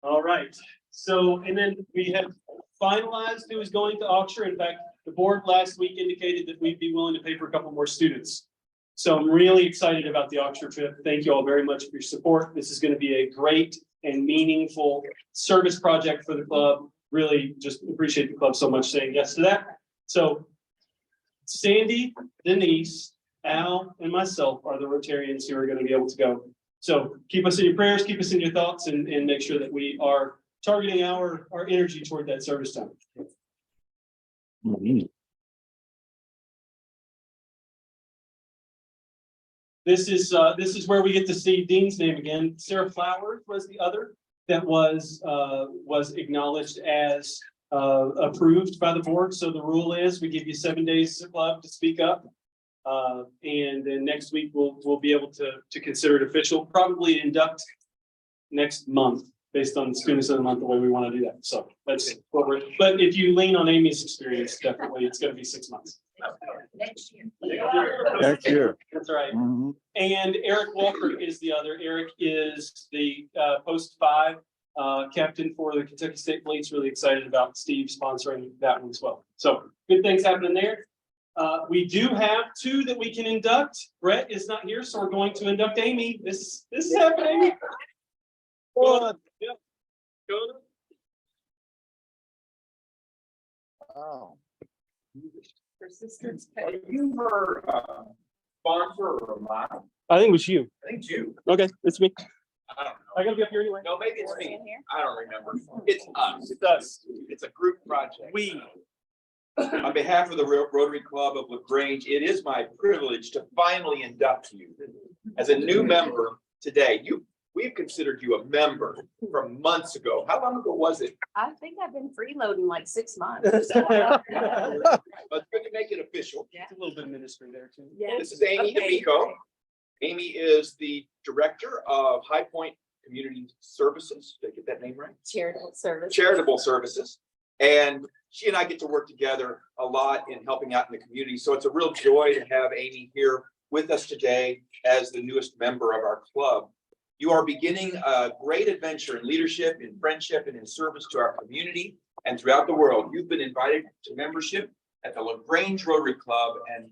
All right. So, and then we have finalized who is going to auction. In fact, the board last week indicated that we'd be willing to pay for a couple more students. So I'm really excited about the auction trip. Thank you all very much for your support. This is going to be a great and meaningful service project for the club. Really just appreciate the club so much saying yes to that. So Sandy, Denise, Al, and myself are the Rotarians who are going to be able to go. So keep us in your prayers, keep us in your thoughts, and make sure that we are targeting our energy toward that service time. This is where we get to see Dean's name again. Sarah Flowers was the other that was acknowledged as approved by the board. So the rule is we give you 7 days to club to speak up. And then next week we'll be able to consider it official, probably induct next month based on the students of the month, the way we want to do that. So that's what we're, but if you lean on Amy's experience, definitely it's going to be 6 months. Next year. Next year. That's right. Mhm. And Eric Walker is the other. Eric is the post 5 captain for the Kentucky State Police. Really excited about Steve sponsoring that one as well. So good things happening there. We do have 2 that we can induct. Brett is not here, so we're going to induct Amy. This is happening. What? Yeah. Go on. Oh. Persistence Are pay. you her sponsor or mine? I think it was you. I think you. Okay, it's me. I don't I know. gotta be up here anyway. No, maybe it's me. In here? I don't remember. It's us. It does. It's a group project. We. On behalf of the Rotary Club of LaGrange, it is my privilege to finally induct you as a new member today. We've considered you a member from months ago. How long ago was it? I think I've been freeloading like 6 months. It's But it's good to make it official. a little bit of ministry there too. Yeah. This is Amee D'Amico. Amy is the director of High Point Community Services. Did I get that name right? Charitable service. Charitable Services. And she and I get to work together a lot in helping out in the community. So it's a real joy to have Amy here with us today as the newest member of our club. You are beginning a great adventure in leadership, in friendship, and in service to our community and throughout the world. You've been invited to membership at the LaGrange Rotary Club, and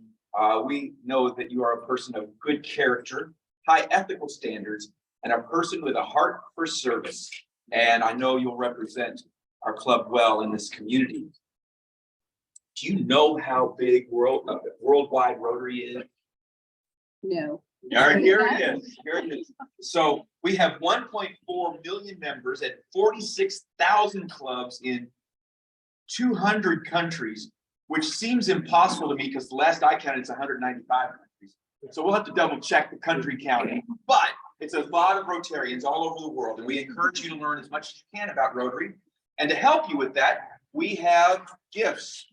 we know that you are a person of good character, high ethical standards, and a person with a heart for service. And I know you'll represent our club well in this community. Do you know how big worldwide Rotary is? No. All right, here it is. Here it is. So we have 1.4 million members at 46,000 clubs in 200 countries, which seems impossible to me because the last I counted, it's 195 countries. So we'll have to double check the country counting, but it's a lot of Rotarians all over the world, and we encourage you to learn as much as you can about Rotary. And to help you with that, we have gifts.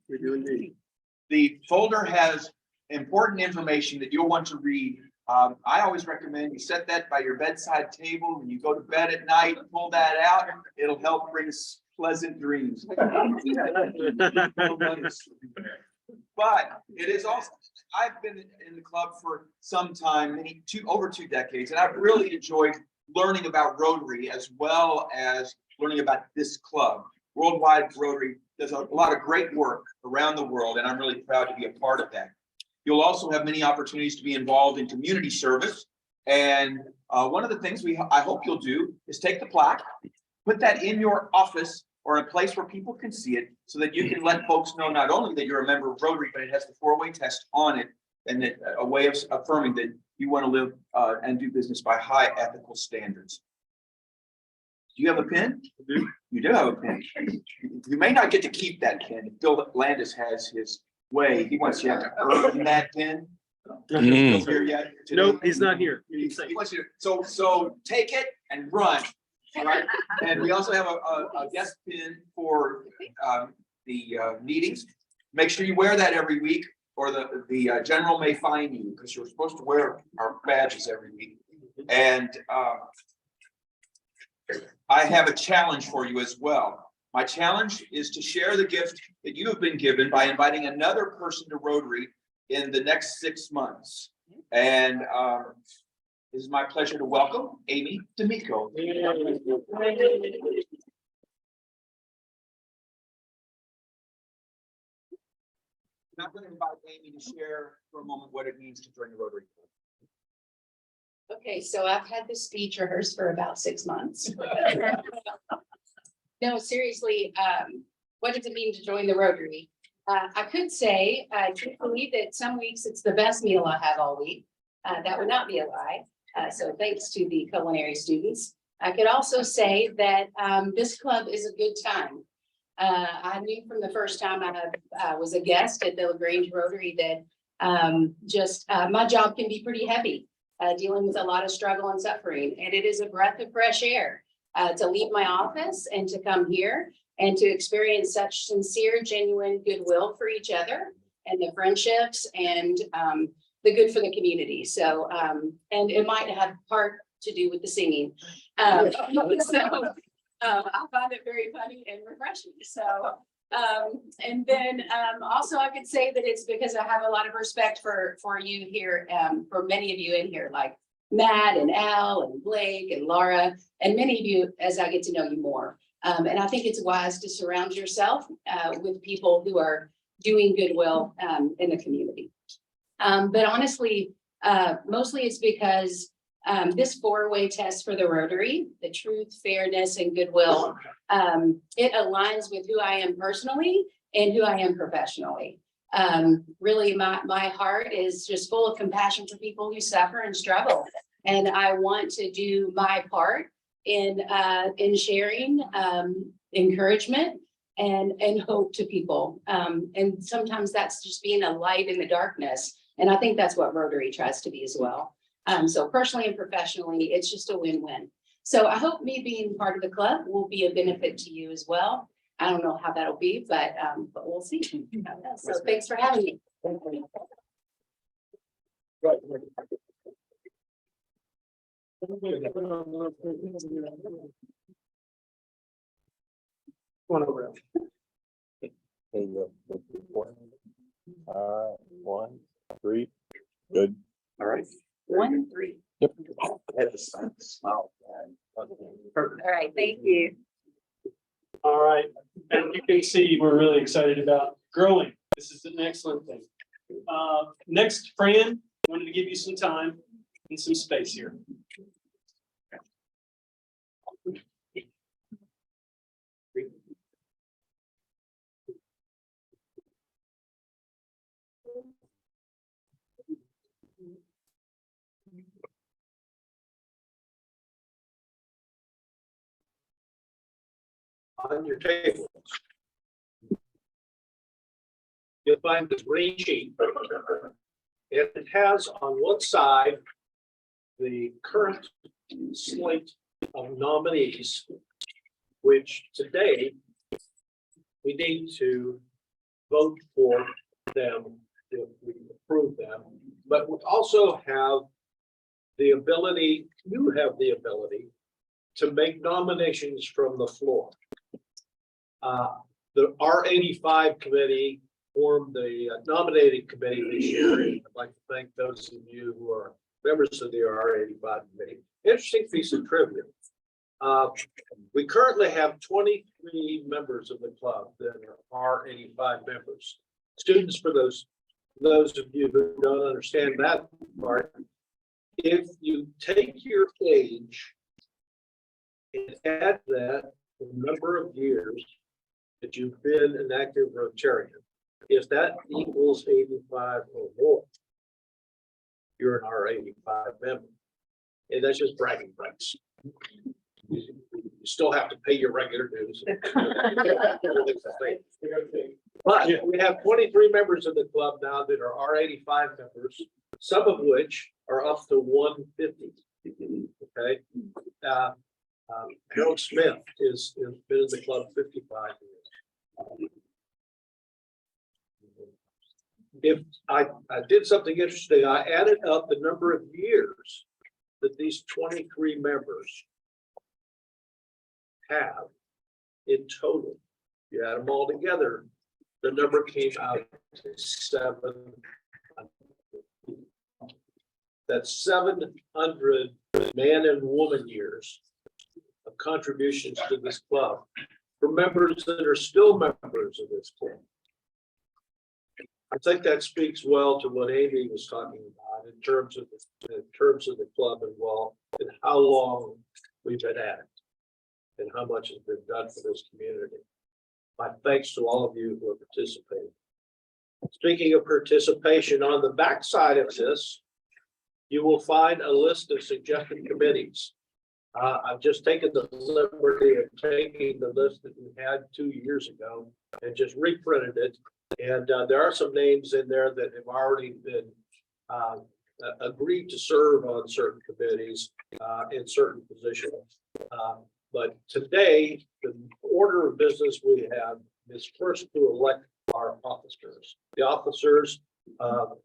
We do indeed. The folder has important information that you'll want to read. I always recommend you set that by your bedside table when you go to bed at night, pull that out. It'll help bring pleasant dreams. But it is also, I've been in the club for some time, over 2 decades, and I've really enjoyed learning about Rotary as well as learning about this club. Worldwide Rotary does a lot of great work around the world, and I'm really proud to be a part of that. You'll also have many opportunities to be involved in community service. And one of the things I hope you'll do is take the plaque, put that in your office or a place where people can see it so that you can let folks know not only that you're a member of Rotary, but it has the 4-way test on it, and that a way of affirming that you want to live and do business by high ethical standards. Do you have a pen? You do have a pen. You may not get to keep that pen. Bill Landis has his way. He wants you to earn that pen. Here yet today? Nope, he's not here. He wants you to, so take it and run. Right? And we also have a guest pin for the meetings. Make sure you wear that every week, or the general may fine you, because you're supposed to wear our badges every week. And I have a challenge for you as well. My challenge is to share the gift that you have been given by inviting another person to Rotary in the next 6 months. And It is my pleasure to welcome Amee D'Amico. I'm going to invite Amee to share for a moment what it means to join the Rotary Club. Okay, so I've had this speech rehearsed for about 6 months. No, seriously, what does it mean to join the Rotary? I could say, truthfully, that some weeks it's the best meal I have all week. That would not be a lie. So thanks to the culinary students. I could also say that this club is a good time. I knew from the first time I was a guest at the Grange Rotary that my job can be pretty heavy, dealing with a lot of struggle and suffering. And it is a breath of fresh air to leave my office and to come here and to experience such sincere, genuine goodwill for each other and the friendships and the good for the community. So, and it might have part to do with the singing. I find it very funny and refreshing. So, and then also I could say that it's because I have a lot of respect for you here, for many of you in here, like Matt and Al and Blake and Laura, and many of you as I get to know you more. And I think it's wise to surround yourself with people who are doing goodwill in the community. But honestly, mostly it's because this 4-way test for the Rotary, the truth, fairness, and goodwill, it aligns with who I am personally and who I am professionally. Really, my heart is just full of compassion for people who suffer and struggle. And I want to do my part in sharing encouragement and hope to people. And sometimes that's just being a light in the darkness. And I think that's what Rotary tries to be as well. So personally and professionally, it's just a win-win. So I hope me being part of the club will be a benefit to you as well. I don't know how that'll be, but we'll see. So thanks for having me. One over. There you go. 1, 3, good. All right. 1, 3. Yep. All right, thank you. All right, and you can see we're really excited about growing. This is an excellent thing. Next, Fran, wanted to give you some time and some space here. On your table, you'll find this green sheet. It has on one side the current slate of nominees, which today we need to vote for them if we approve them. But we also have the ability, you have the ability to make nominations from the floor. The R85 committee formed the nominating committee this year. And I'd like to thank those of you who are members of the R85 committee. Interesting piece of trivia. We currently have 23 members of the club that are R85 members. Students, for those of you who don't understand that part, if you take your age and add that the number of years that you've been an active Rotarian, if that equals 85 or more, you're an R85 member. And that's just bragging rights. You still have to pay your regular dues. But we have 23 members of the club now that are R85 members, some of which are up to 150. Okay. Harold Smith has been in the club 55 years. If I did something interesting, I added up the number of years that these 23 members have in total. You add them all together, the number came out to 700. That's 700 man and woman years of contributions to this club for members that are still members of this club. I think that speaks well to what Amy was talking about in terms of the club and and how long we've been at it and how much has been done for this community. My thanks to all of you who are participating. Speaking of participation, on the backside of this, you will find a list of suggested committees. I've just taken the liberty of taking the list that we had 2 years ago and just reprinted it. And there are some names in there that have already been agreed to serve on certain committees in certain positions. But today, the order of business we have is first to elect our officers. The officers, the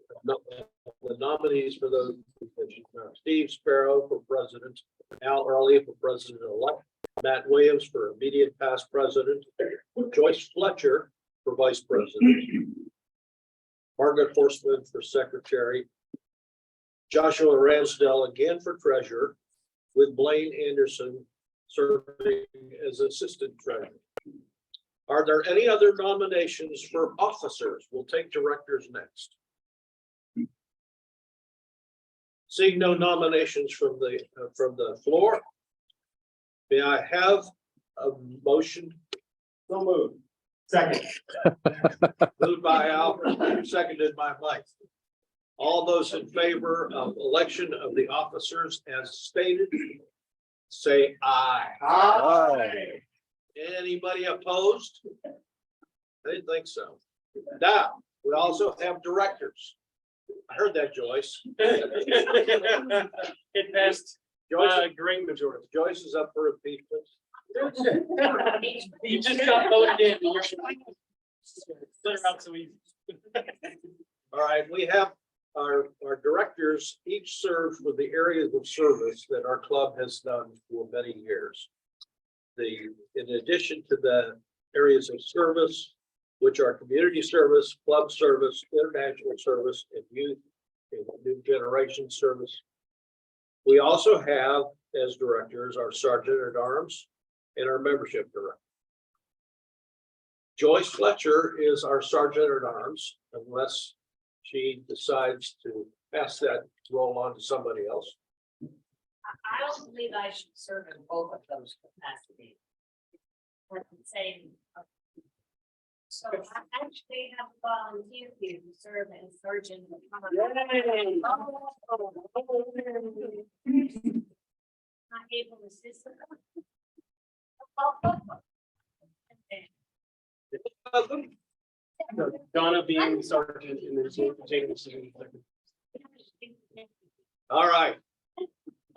nominees for those positions are Steve Sparrow for president, Al Early for president-elect, Matt Williams for immediate past president, Joyce Fletcher for vice president, Margaret Horseman for secretary, Joshua Ramsdell again for treasurer, with Blaine Anderson serving as assistant treasurer. Are there any other nominations for officers? We'll take directors next. Seeing no nominations from the floor, may I have a motion? So moved. Second. Moved by Alfred, seconded by Mike. All those in favor of election of the officers as stated, say aye. Aye. Anybody opposed? I didn't think so. Now, we also have directors. I heard that, Joyce. It passed Joyce, great majority. Joyce is up for impeachment. You just got voted in. You're clear out so easy. All right, we have our directors each serve for the areas of service that our club has done for many years. In addition to the areas of service, which are community service, club service, international service, and youth and new generation service. We also have as directors our sergeant at arms and our membership director. Joyce Fletcher is our sergeant at arms, unless she decides to pass that role on to somebody else. I don't believe I should serve in both of those capacities. But the same. So I actually have volunteered here to serve as sergeant. Not able to assist. Donna being sergeant and then James. All right.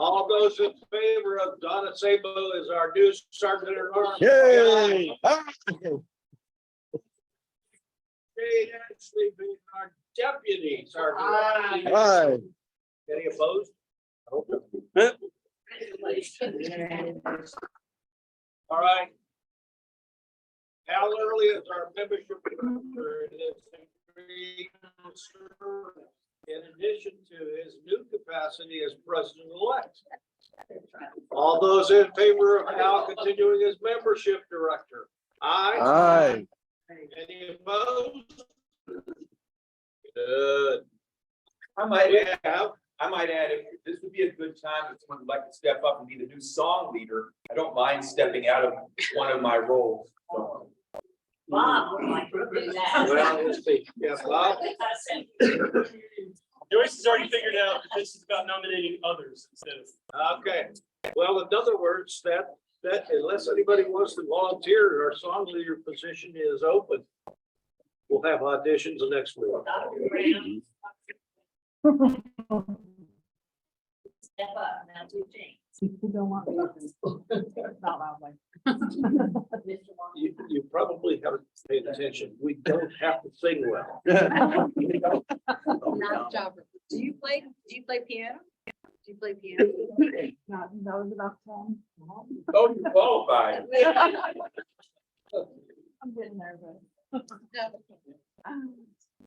All those in favor of Donna Sabo as our new sergeant at arms? Yay! Jade actually being our deputy sergeant. Aye. Any opposed? All right. Al Early is our membership director and is agreed to serve in addition to his new capacity as president-elect. All those in favor of Al continuing as membership director? Aye. Aye. Any opposed? Good. I might We add, have, if this would be a good time if someone would like to step up and be the new song leader. I don't mind stepping out of one of my roles. So. Bob would like to do that. well, let's see. Yeah, Bob? Joyce has already figured out that this is about nominating others instead of. Okay, well, in other words, that unless anybody wants to volunteer, our song leader position is open. We'll have auditions next week. Step up, now do things. You don't want me to. Not loudly. You probably haven't paid attention. We don't have to sing well. Not job. Do you play piano? Do you play piano? Not, that was about 10. Oh, you qualified. I'm getting nervous.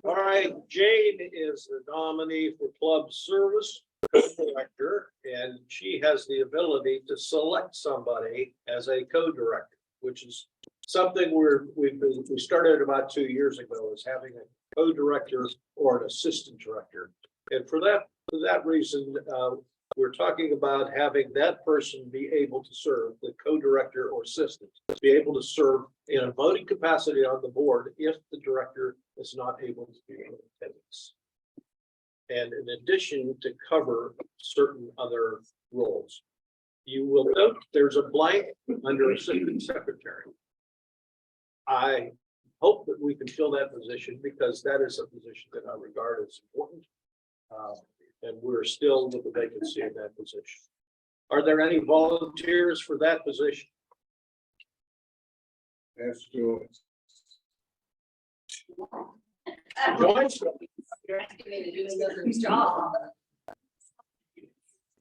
All right, Jane is the nominee for club service. co-director, and she has the ability to select somebody as a co-director, which is something we started about 2 years ago, is having a co-director or an assistant director. And for that reason, we're talking about having that person be able to serve, the co-director or assistant, be able to serve in a voting capacity on the board if the director is not able to be in attendance. And in addition, to cover certain other roles. You will note there's a blank under assistant secretary. I hope that we can fill that position because that is a position that I regard as important. And we're still with the vacancy in that position. Are there any volunteers for that position? That's true. Joyce? You're asking me to do another job.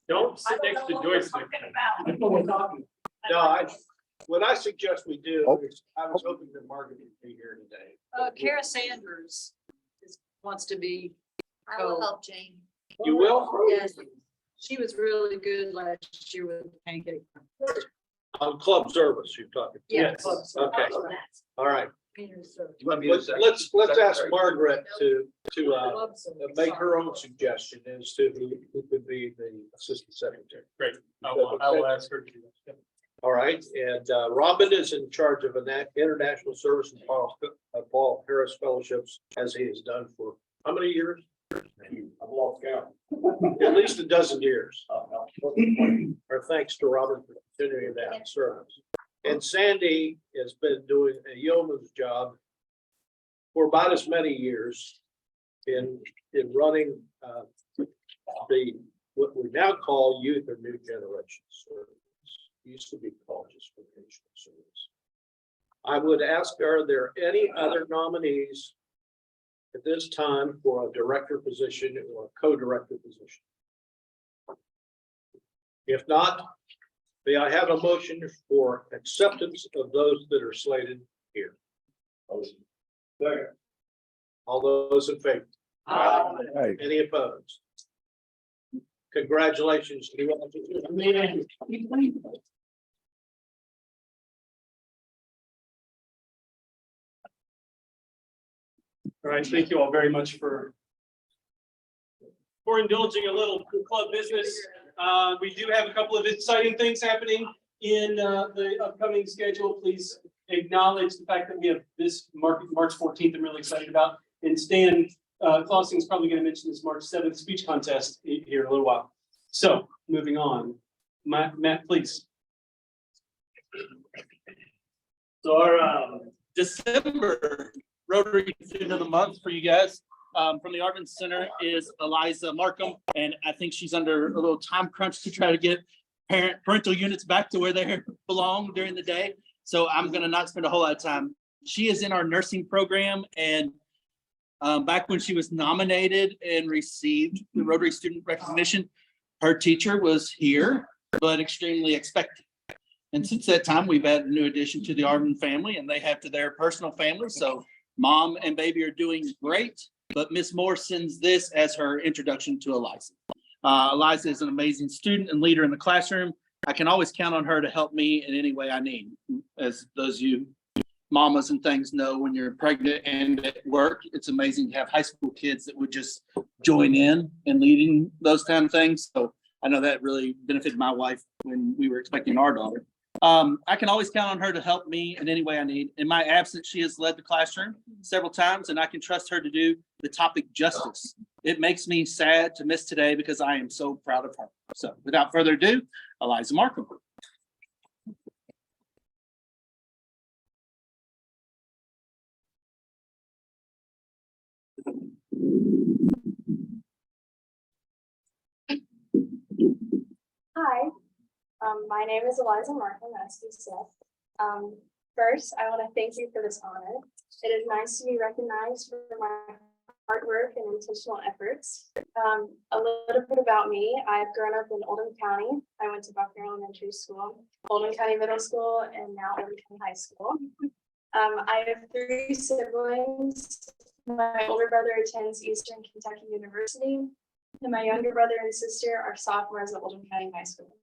Don't I sit don't next know to what Joyce. we're talking about. That's what we're talking. No, what I suggest we do Oh. is, I was hoping that Margaret would be here today. Kara Sanders wants to be, I will help Jane. You will? yes, she was really good last year with the pancake. On club service, you're talking. Yes. Okay, all right. You want me to second? Let's ask Margaret to Club service. make her own suggestion as to who could be the assistant secretary. Great. I will ask her to do that. All right, and Robin is in charge of international service and Paul Harris fellowships, as he has done for how many years? I've lost count. At least a dozen years. Our thanks to Robin for continuing that service. And Sandy has been doing a yeoman's job for about as many years in running what we now call youth or new generation service. Used to be called just vocational service. I would ask, are there any other nominees at this time for a director position or a co-director position? If not, may I have a motion for acceptance of those that are slated here? Second. All those in favor? Hey. Any opposed? Congratulations to you. All right, thank you all very much for indulging a little club business. We do have a couple of exciting things happening in the upcoming schedule. Please acknowledge the fact that we have this March 14th. I'm really excited about. And Stan Clausing is probably going to mention this March 7th speech contest here in a little while. So moving on, Matt, please. So our December Rotary Student of the Month for you guys from the Arvin Center is Eliza Markham, and I think she's under a little time crunch to try to get parental units back to where they belong during the day. So I'm going to not spend a whole lot of time. She is in our nursing program, and back when she was nominated and received the Rotary Student Recognition, her teacher was here, but extremely expected. And since that time, we've had a new addition to the Arvin family, and they have to their personal family. So mom and baby are doing great, but Miss Moore sends this as her introduction to Eliza. Eliza is an amazing student and leader in the classroom. I can always count on her to help me in any way I need. As those of you mamas and things know, when you're pregnant and at work, it's amazing to have high school kids that would just join in and leading those kind of things. So I know that really benefited my wife when we were expecting our daughter. I can always count on her to help me in any way I need. In my absence, she has led the classroom several times, and I can trust her to do the topic justice. It makes me sad to miss today because I am so proud of her. So without further ado, Eliza Markham. Hi, my name is Eliza Markham, as you said. First, I want to thank you for this honor. It is nice to be recognized for my hard work and intentional efforts. A little bit about me, I've grown up in Oldham County. I went to Buckner Elementary School, Oldham County Middle School, and now Oldham County High School. I have 3 siblings. My older brother attends Eastern Kentucky University. and my younger brother and sister are sophomores at Oldham County High School.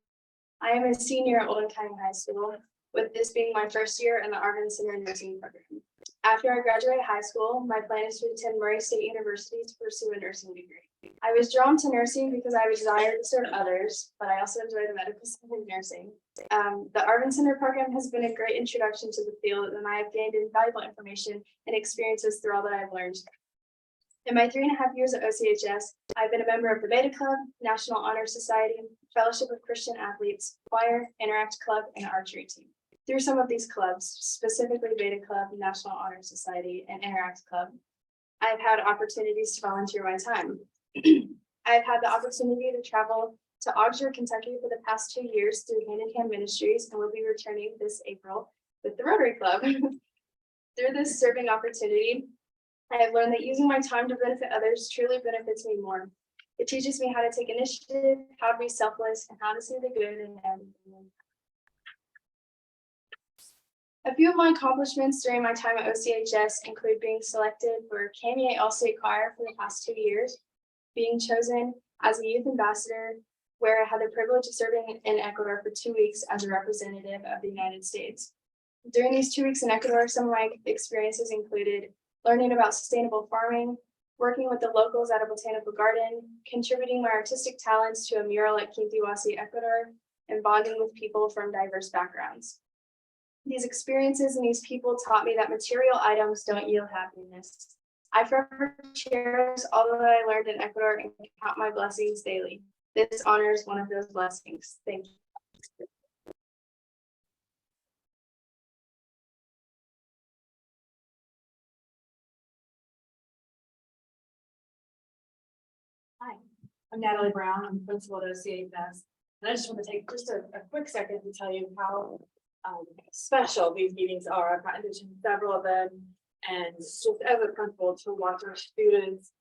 I am a senior at Oldham County High School, with this being my first year in the Arvin Center nursing program. After I graduate high school, my plan is to attend Murray State University to pursue a nursing degree. I was drawn to nursing because I desire to serve others, but I also enjoy the medical side of nursing. The Arvin Center program has been a great introduction to the field, and I have gained invaluable information and experiences through all that I've learned. In my 3.5 years at OCHS, I've been a member of the Beta Club, National Honor Society, Fellowship of Christian Athletes, Choir, Interact Club, and Archery Team. Through some of these clubs, specifically Beta Club, National Honor Society, and Interact Club, I've had opportunities to volunteer my time. I've had the opportunity to travel to Augsburg, Kentucky for the past 2 years through Hand in Hand Ministries, and will be returning this April with the Rotary Club. Through this serving opportunity, I have learned that using my time to benefit others truly benefits me more. It teaches me how to take initiative, how to be selfless, and how to see the good in everything. A few of my accomplishments during my time at OCHS include being selected for KMEA All-State Choir for the past 2 years, being chosen as a youth ambassador, where I had the privilege of serving in Ecuador for 2 weeks as a representative of the United States. During these 2 weeks in Ecuador, some of my experiences included learning about sustainable farming, working with the locals at a botanical garden, contributing my artistic talents to a mural at Quintihuasi, Ecuador, and bonding with people from diverse backgrounds. These experiences and these people taught me that material items don't yield happiness. I forever cherish all that I learned in Ecuador and count my blessings daily. This honor is one of those blessings. Thank you. Hi, I'm Natalie Brown. I'm principal at OCHS. And I just want to take just a quick second to tell you how special these meetings are. I've gotten to several of them, and just as a principal to watch our students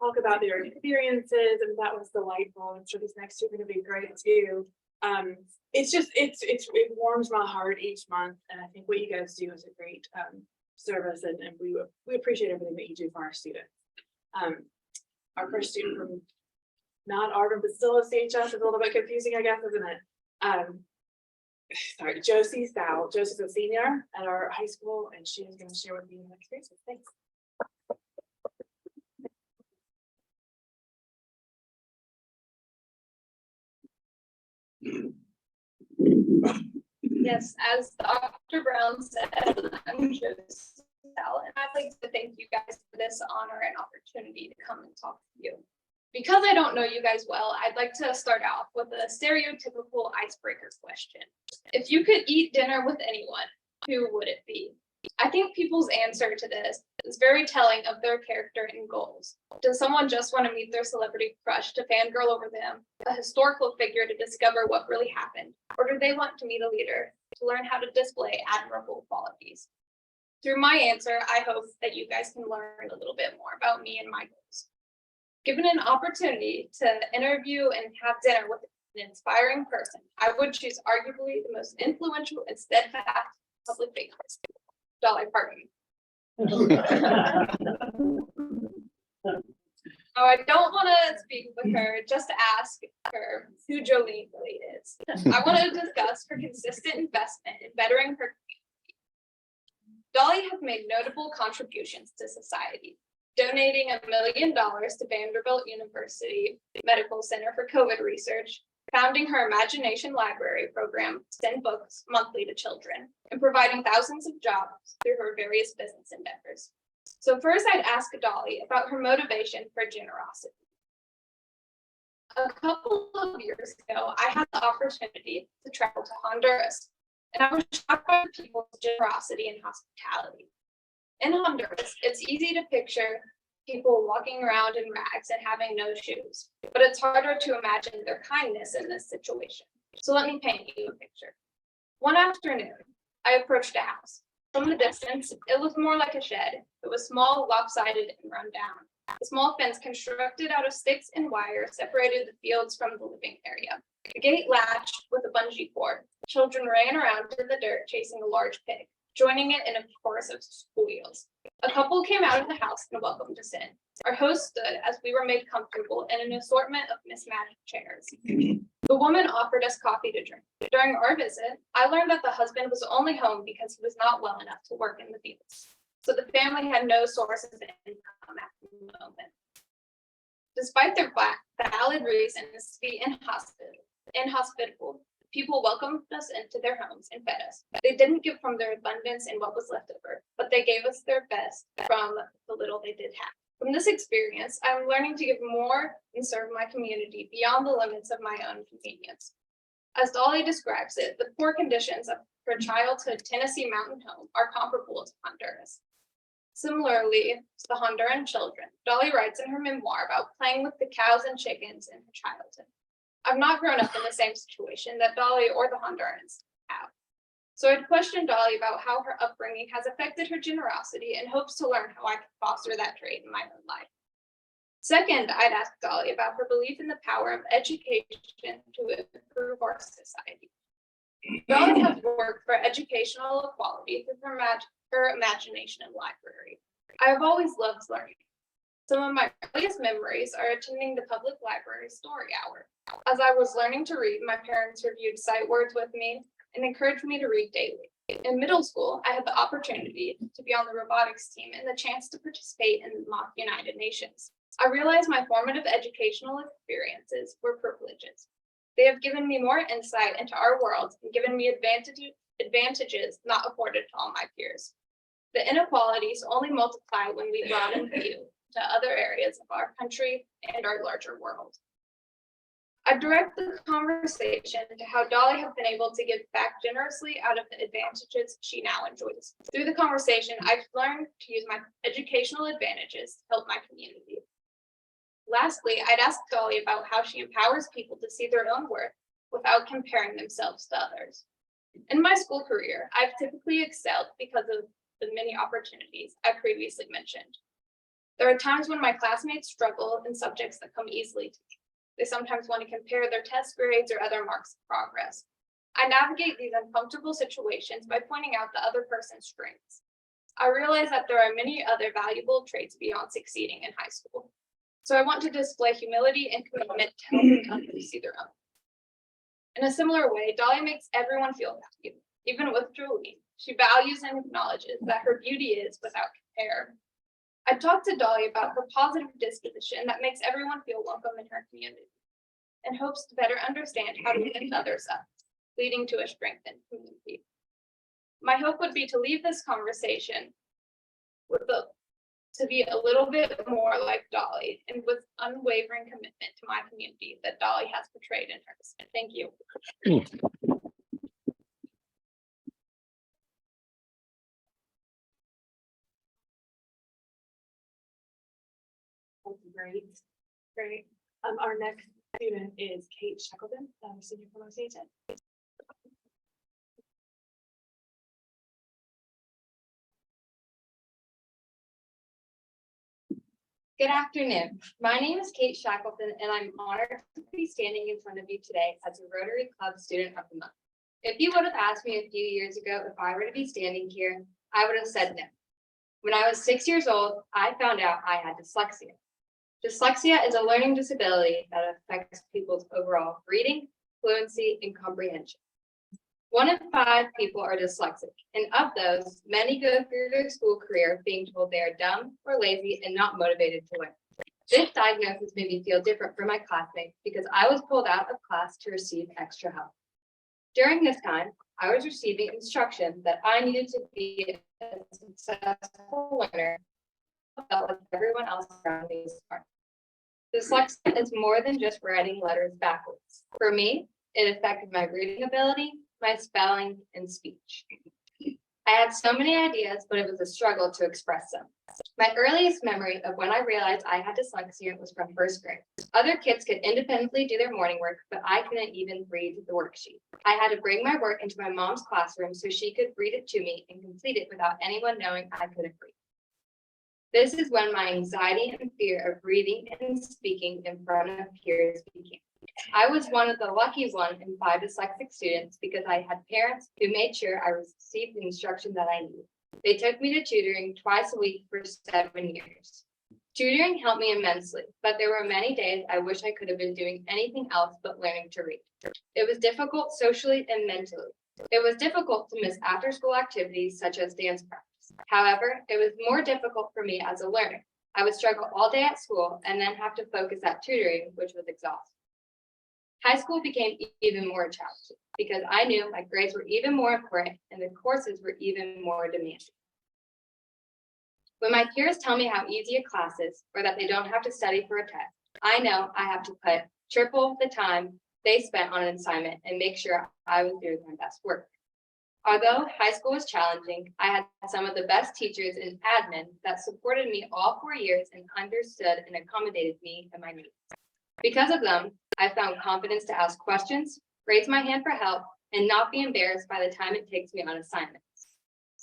talk about their experiences, and that was delightful. I'm sure these next two are going to be great too. It warms my heart each month, and I think what you guys do is a great service, and we appreciate everything that you do for our students. Our first student from not Arvin, but still OCHS is a little bit confusing, I guess, isn't it? Sorry, Josie Sal. Josie's a senior at our high school, and she is going to share with you her experiences. Thanks. Yes, as Dr. Brown said, I'm Josie Sal, and I'd like to thank you guys for this honor and opportunity to come and talk to you. Because I don't know you guys well, I'd like to start off with a stereotypical icebreaker question. If you could eat dinner with anyone, who would it be? I think people's answer to this is very telling of their character and goals. Does someone just want to meet their celebrity crush to fangirl over them, a historical figure to discover what really happened, or do they want to meet a leader to learn how to display admirable qualities? Through my answer, I hope that you guys can learn a little bit more about me and my goals. Given an opportunity to interview and have dinner with an inspiring person, I would choose arguably the most influential and steadfast public figure, Dolly Parton. Oh, I don't want to speak with her, just to ask her who Jolene really is. I want to discuss her consistent investment in bettering her community. Dolly has made notable contributions to society, donating $1 million to Vanderbilt University Medical Center for COVID research, founding her Imagination Library program to send books monthly to children, and providing thousands of jobs through her various business endeavors. So first, I'd ask Dolly about her motivation for generosity. A couple of years ago, I had the opportunity to travel to Honduras, and I was shocked by the people's generosity and hospitality. In Honduras, it's easy to picture people walking around in rags and having no shoes, but it's harder to imagine their kindness in this situation. So let me paint you a picture. One afternoon, I approached a house. From the distance, it looked more like a shed. It was small, lopsided, and run down. A small fence constructed out of sticks and wire separated the fields from the living area. The gate latched with a bungee cord. Children ran around in the dirt chasing a large pig. joining it in a chorus of squeals. A couple came out of the house and welcomed us in. Our host stood as we were made comfortable in an assortment of mismatched chairs. The woman offered us coffee to drink. During our visit, I learned that the husband was only home because he was not well enough to work in the fields. So the family had no sources of income at the moment. Despite their valid reasons to be inhospitable, people welcomed us into their homes and fed us. They didn't give from their abundance and what was left over, but they gave us their best from the little they did have. From this experience, I'm learning to give more and serve my community beyond the limits of my own convenience. As Dolly describes it, the poor conditions of her childhood Tennessee mountain home are comparable to Honduras. Similarly to the Honduran children, Dolly writes in her memoir about playing with the cows and chickens in her childhood. I've not grown up in the same situation that Dolly or the Hondurans have. So I'd questioned Dolly about how her upbringing has affected her generosity and hopes to learn how I can foster that trait in my own life. Second, I'd asked Dolly about her belief in the power of education to improve our society. Dolly has worked for educational equality through her imagination and library. I have always loved learning. Some of my earliest memories are attending the public library story hour. As I was learning to read, my parents reviewed sight words with me and encouraged me to read daily. In middle school, I had the opportunity to be on the robotics team and the chance to participate in the mock United Nations. I realized my formative educational experiences were privileges. They have given me more insight into our world and given me advantages not afforded to all my peers. The inequalities only multiply when we broaden view to other areas of our country and our larger world. I direct the conversation to how Dolly has been able to give back generously out of the advantages she now enjoys. Through the conversation, I've learned to use my educational advantages to help my community. Lastly, I'd ask Dolly about how she empowers people to see their own worth without comparing themselves to others. In my school career, I've typically excelled because of the many opportunities I previously mentioned. There are times when my classmates struggle in subjects that come easily to me. They sometimes want to compare their test grades or other marks of progress. I navigate these uncomfortable situations by pointing out the other person's strengths. I realize that there are many other valuable traits beyond succeeding in high school. So I want to display humility and commitment to helping others see their own. In a similar way, Dolly makes everyone feel valued, even with Julie. She values and acknowledges that her beauty is without compare. I talked to Dolly about her positive disposition that makes everyone feel welcome in her community and hopes to better understand how to lift others up, leading to a strengthened community. My hope would be to leave this conversation to be a little bit more like Dolly and with unwavering commitment to my community that Dolly has portrayed in hers. Thank you. Great, great. Our next student is Kate Shackleton, senior pronunciation. Good afternoon. My name is Kate Shackleton, and I'm honored to be standing in front of you today as a Rotary Club Student of the Month. If you would have asked me a few years ago if I were to be standing here, I would have said no. When I was 6 years old, I found out I had dyslexia. Dyslexia is a learning disability that affects people's overall reading, fluency, and comprehension. 1 in 5 people are dyslexic, and of those, many go through their school career being told they are dumb or lazy and not motivated to learn. This diagnosis made me feel different from my classmates because I was pulled out of class to receive extra help. During this time, I was receiving instruction that I needed to be a successful learner. I felt like everyone else around me was smart. Dyslexia is more than just writing letters backwards. For me, it affected my reading ability, my spelling, and speech. I had so many ideas, but it was a struggle to express them. My earliest memory of when I realized I had dyslexia was from first grade. Other kids could independently do their morning work, but I couldn't even read the worksheet. I had to bring my work into my mom's classroom so she could read it to me and complete it without anyone knowing I couldn't read. This is when my anxiety and fear of reading and speaking in front of peers began. I was one of the lucky 1 in 5 dyslexic students because I had parents who made sure I received the instruction that I needed. They took me to tutoring twice a week for 7 years. Tutoring helped me immensely, but there were many days I wish I could have been doing anything else but learning to read. It was difficult socially and mentally. It was difficult to miss after-school activities such as dance practice. However, it was more difficult for me as a learner. I would struggle all day at school and then have to focus at tutoring, which was exhausting. High school became even more challenging because I knew my grades were even more important and the courses were even more demanding. When my peers tell me how easy a class is or that they don't have to study for a test, I know I have to put triple the time they spent on an assignment and make sure I was doing my best work. Although high school was challenging, I had some of the best teachers in admin that supported me all 4 years and understood and accommodated me and my needs. Because of them, I found confidence to ask questions, raise my hand for help, and not be embarrassed by the time it takes me on assignments.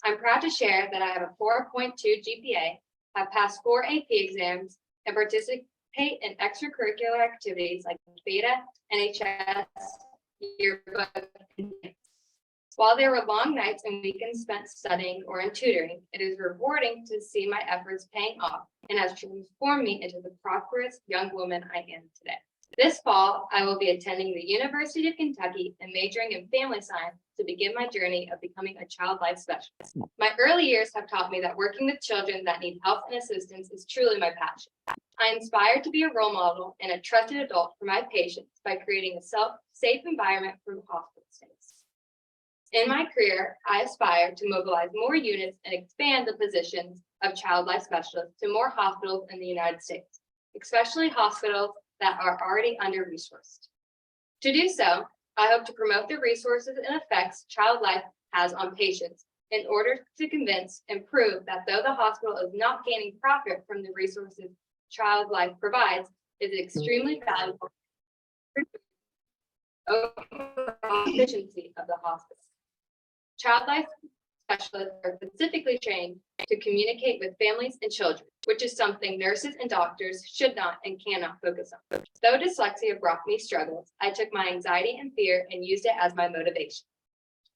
I'm proud to share that I have a 4.2 GPA, have passed 4 AP exams, and participate in extracurricular activities like Beta, NHS, yearbook, and dance. While there were long nights and weekends spent studying or in tutoring, it is rewarding to see my efforts paying off and has transformed me into the prosperous young woman I am today. This fall, I will be attending the University of Kentucky and majoring in family science to begin my journey of becoming a child life specialist. My early years have taught me that working with children that need help and assistance is truly my passion. I inspire to be a role model and a trusted adult for my patients by creating a safe environment for hospital stays. In my career, I aspire to mobilize more units and expand the positions of child life specialists to more hospitals in the United States, especially hospitals that are already under-resourced. To do so, I hope to promote the resources and effects child life has on patients in order to convince and prove that though the hospital is not gaining profit from the resources child life provides, it is extremely valuable for the overall efficiency of the hospital. Child life specialists are specifically trained to communicate with families and children, which is something nurses and doctors should not and cannot focus on. Though dyslexia brought me struggles, I took my anxiety and fear and used it as my motivation.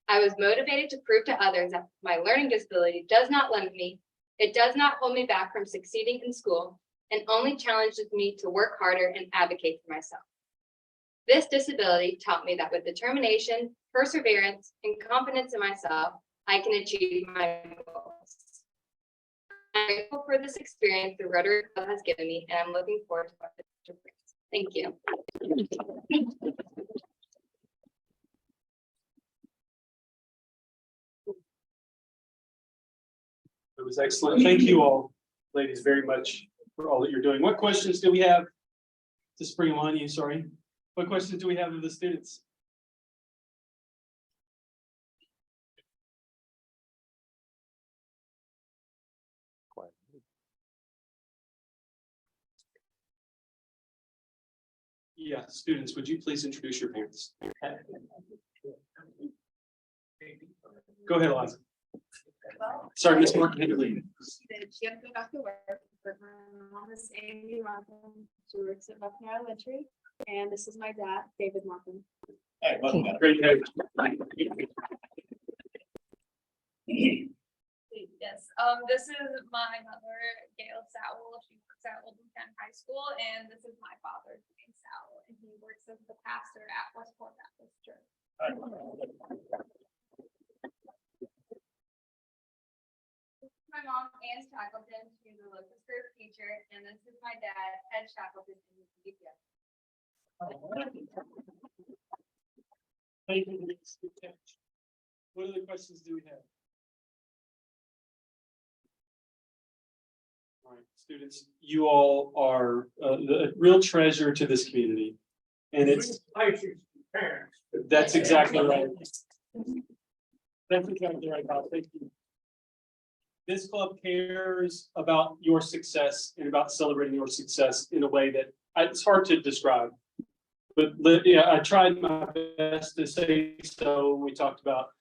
I was motivated to prove to others that my learning disability does not limit me, it does not hold me back from succeeding in school, and only challenges me to work harder and advocate for myself. This disability taught me that with determination, perseverance, and confidence in myself, I can achieve my goals. I'm grateful for this experience the Rotary Club has given me, and I'm looking forward to what the future brings. Thank you. It was excellent. Thank you all, ladies, very much for all that you're doing. What questions do we have? To spring them on you, sorry. What questions do we have of the students? Yeah, students, would you please introduce your parents? Go ahead, Eliza. Sorry, Ms. Martin, lead. She has to go back to work, but my mom is Amy Markham. She works at Buckner Elementary, and this is my dad, David Markham. Hey, welcome. Great to have you. Yes, this is my mother, Gail Sowell. She works at Oldham County High School, and this is my father, James Sowell, and he works as the pastor at Westport Baptist Church. My mom, Ann Shackleton, she's a locust group teacher, and this is my dad, Ed Shackleton, who's the DPS. Thank you. What other questions do we have? All right, students, you all are the real treasure to this community. And it's, that's exactly right. That's exactly right, Bob. Thank you. This club cares about your success and about celebrating your success in a way that it's hard to describe. But yeah, I tried my best to say so. We talked about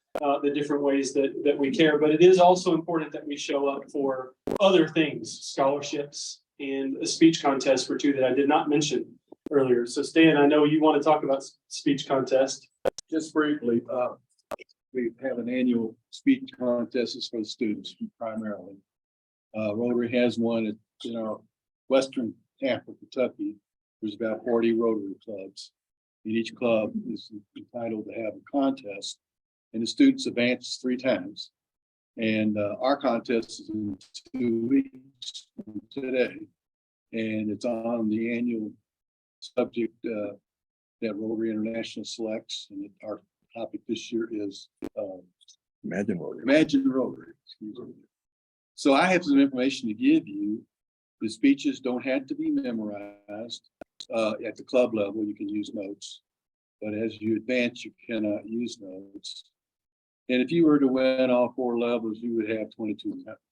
the different ways that we care, but it is also important that we show up for other things, scholarships and a speech contest for 2 that I did not mention. earlier. So Stan, I know you want to talk about speech contest. Just briefly, we have an annual speech contest is for the students primarily. Rotary has one in our western half of Kentucky. There's about 40 Rotary clubs. And each club is entitled to have a contest, and the students advance 3 times. And our contest is in 2 weeks from today, and it's on the annual subject that Rotary International selects, and our topic this year is Imagine Rotary. Imagine Rotary. Excuse me. So I have some information to give you. The speeches don't have to be memorized. At the club level, you can use notes, but as you advance, you cannot use notes. And if you were to win all 4 levels, you would have $2,200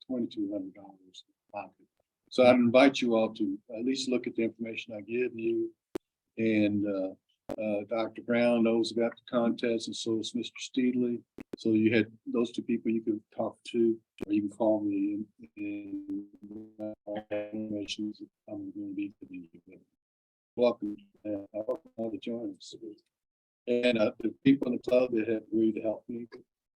in pocket. So I invite you all to at least look at the information I give you. And Dr. Brown knows about the contest, and so does Mr. Steedley. So you had those 2 people you could talk to, or you can call me, and all that information is I'm going to be to you. Welcome, I welcome all to join us. And the people in the club that have agreed to help me,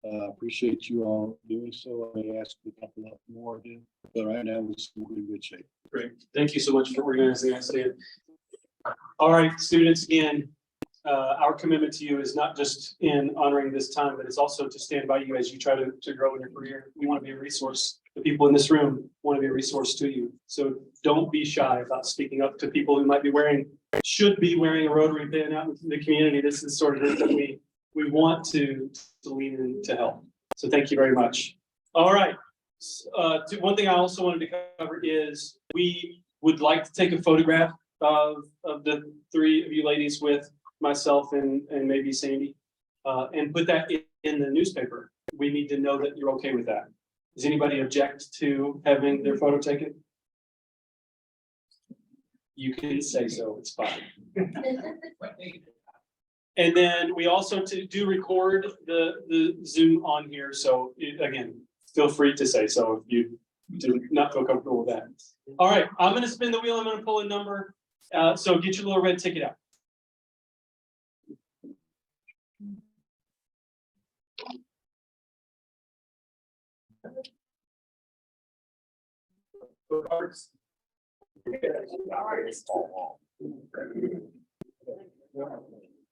appreciate you all doing so. I may ask a couple of more of you, but right now we're in good shape. Great. Thank you so much for organizing that, Stan. All right, students, again, our commitment to you is not just in honoring this time, but it's also to stand by you as you try to grow in your career. We want to be a resource. The people in this room want to be a resource to you. So don't be shy about speaking up to people who might be should be wearing a Rotary pin out in the community. This is sort of thing that we want to lean in to help. So thank you very much. All right. One thing I also wanted to cover is we would like to take a photograph of the 3 of you ladies with myself and maybe Sandy, and put that in the newspaper. We need to know that you're okay with that. Does anybody object to having their photo taken? You can say so, it's fine. And then we also do record the Zoom on here. So again, feel free to say so if you do not feel comfortable with that. All right, I'm going to spin the wheel. I'm going to pull a number. So get your little red ticket out.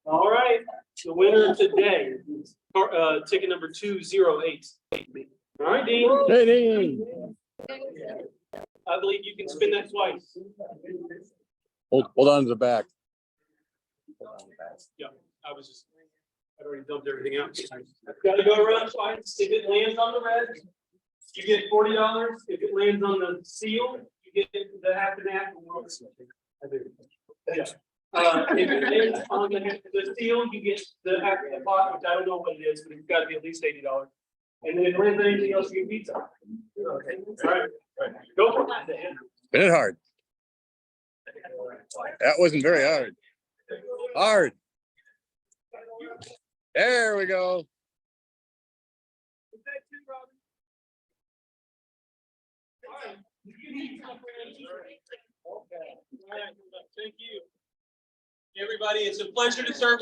All right, the winner today, ticket number 208. All right, Dean. Hey, Dean. I believe you can spin that twice. Hold on to the back. Yeah, I'd already dumped everything out. Got to go around twice. If it lands on the red, you get $40. If it lands on the seal, you get the half and half. Yeah. If it lands on the seal, you get the half and half, which I don't know what it is, but it's got to be at least $80. And then if it lands on anything else, you get pizza. Okay. All right. Go for it. Spin it hard. That wasn't very hard. Hard. There we go. Thank you. Everybody, it's a pleasure to serve.